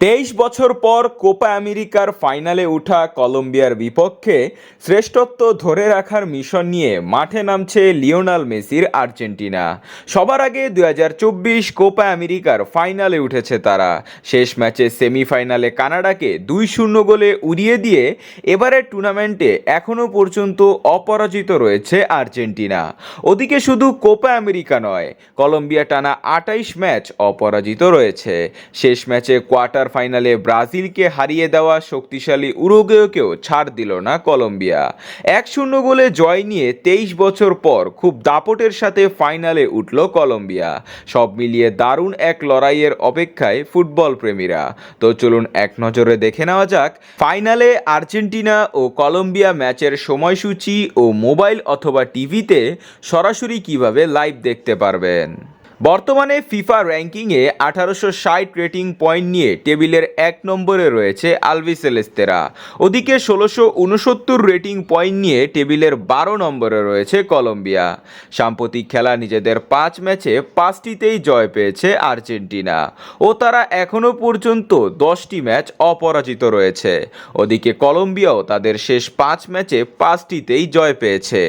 23 বছর পর কোপা আমেরিকার ফাইনালে ওঠা কলম্বিয়ার বিপক্ষে শ্রেষ্ঠত্ব ধরে রাখার মিশন নিয়ে মাঠে নামছে লিওনেল মেসির আর্জেন্টিনা। সবার আগে 2024 কোপা আমেরিকার ফাইনালে উঠেছে তারা। শেষ ম্যাচে সেমিফাইনালে কানাডাকে 2-0 গোলে উড়িয়ে দিয়ে এবারের টুর্নামেন্টে এখনও পর্যন্ত অপরাজিত রয়েছে আর্জেন্টিনা। ওদিকে শুধু কোপা আমেরিকা নয়, কলম্বিয়া টানা 28 ম্যাচ অপরাজিত রয়েছে। শেষ ম্যাচে কোয়ার্টার ফাইনালে ব্রাজিলকে হারিয়ে দেওয়া শক্তিশালী উরুগুয়েকেও ছাড় দিল না কলম্বিয়া। 1-0 গোলে জয় নিয়ে 23 বছর পর খুব দাপটের সাথে ফাইনালে উঠল কলম্বিয়া। সব মিলিয়ে দারুণ এক লড়াইয়ের অপেক্ষায় ফুটবল প্রেমীরা। তো চলুন এক নজরে দেখে নেওয়া যাক ফাইনালে আর্জেন্টিনা ও কলম্বিয়া ম্যাচের সময়সূচি ও মোবাইল অথবা টিভিতে সরাসরি কিভাবে লাইভ দেখতে পারবেন। বর্তমানে ফিফা র্যাঙ্কিংয়ে 1860 রেটিং পয়েন্ট নিয়ে টেবিলের 1 নম্বরে রয়েছে আলবিসেলেস্তেরা। ওদিকে 1669 রেটিং পয়েন্ট নিয়ে টেবিলের 12 নম্বরে রয়েছে কলম্বিয়া। সাম্প্রতিক খেলা নিজেদের 5 ম্যাচে 5টিতেই জয় পেয়েছে আর্জেন্টিনা ও তারা এখনও পর্যন্ত 10টি ম্যাচ অপরাজিত রয়েছে। ওদিকে কলম্বিয়াও তাদের শেষ 5 ম্যাচে 5টিতেই জয় পেয়েছে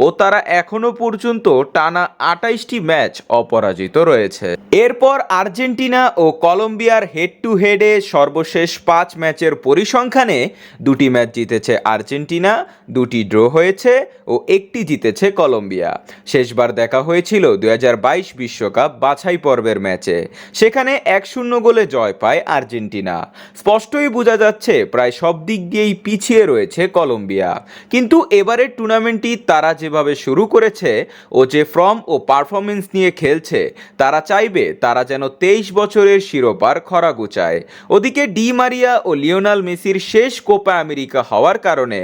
ও তারা এখনও পর্যন্ত টানা 28টি ম্যাচ অপরাজিত রয়েছে। এরপর আর্জেন্টিনা ও কলম্বিয়ার হেড টু হেডে সর্বশেষ 5 ম্যাচের পরিসংখ্যানে 2টি ম্যাচ জিতেছে আর্জেন্টিনা, 2টি ড্র হয়েছে ও 1টি জিতেছে কলম্বিয়া। শেষবার দেখা হয়েছিল 2022 বিশ্বকাপ বাছাই পর্বের ম্যাচে। সেখানে 1-0 গোলে জয় পায় আর্জেন্টিনা। স্পষ্টই বোঝা যাচ্ছে প্রায় সব দিক দিয়েই পিছিয়ে রয়েছে কলম্বিয়া। কিন্তু এবারের টুর্নামেন্টটি তারা যেভাবে শুরু করেছে ও যে ফর্ম ও পারফরমেন্স নিয়ে খেলছে, তারা চাইবে তারা যেন 23 বছরের শিরোপার খরা গুচায়। ওদিকে ডি মারিয়া ও লিওনেল মেসির শেষ কোপা আমেরিকা হওয়ার কারণে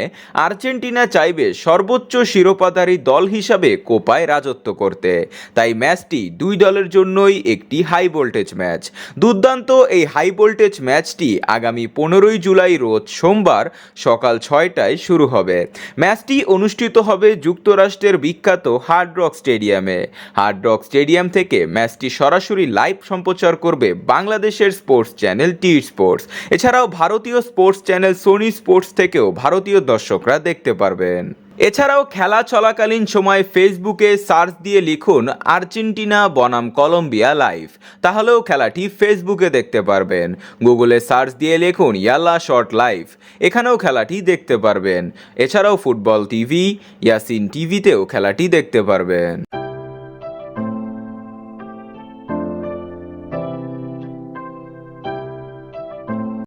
আর্জেন্টিনা চাইবে সর্বোচ্চ শিরোপাধারী দল হিসাবে কোপায় রাজত্ব করতে। তাই ম্যাচটি দুই দলের জন্যই একটি হাই ভোল্টেজ ম্যাচ। দুর্দান্ত এই হাই ভোল্টেজ ম্যাচটি আগামী 15 জুলাই রোজ সোমবার সকাল 6টায় শুরু হবে। ম্যাচটি অনুষ্ঠিত হবে যুক্তরাষ্ট্রের বিখ্যাত হার্ড রক স্টেডিয়ামে। হার্ড রক স্টেডিয়াম থেকে ম্যাচটি সরাসরি লাইভ সম্প্রচার করবে বাংলাদেশের স্পোর্টস চ্যানেল টি স্পোর্টস। এছাড়াও ভারতীয় স্পোর্টস চ্যানেল সোনি স্পোর্টস থেকেও ভারতীয় দর্শকরা দেখতে পারবেন। এছাড়াও খেলা চলাকালীন সময় ফেসবুকে সার্চ দিয়ে লিখুন আর্জেন্টিনা বনাম কলম্বিয়া লাইভ, তাহলেও খেলাটি ফেসবুকে দেখতে পারবেন। গুগলে সার্চ দিয়ে লিখুন ইয়াল্লা শর্ট লাইভ, এখানেও খেলাটি দেখতে পারবেন। এছাড়াও ফুটবল টিভি, ইয়াসিন টিভিতেও খেলাটি দেখতে পারবেন।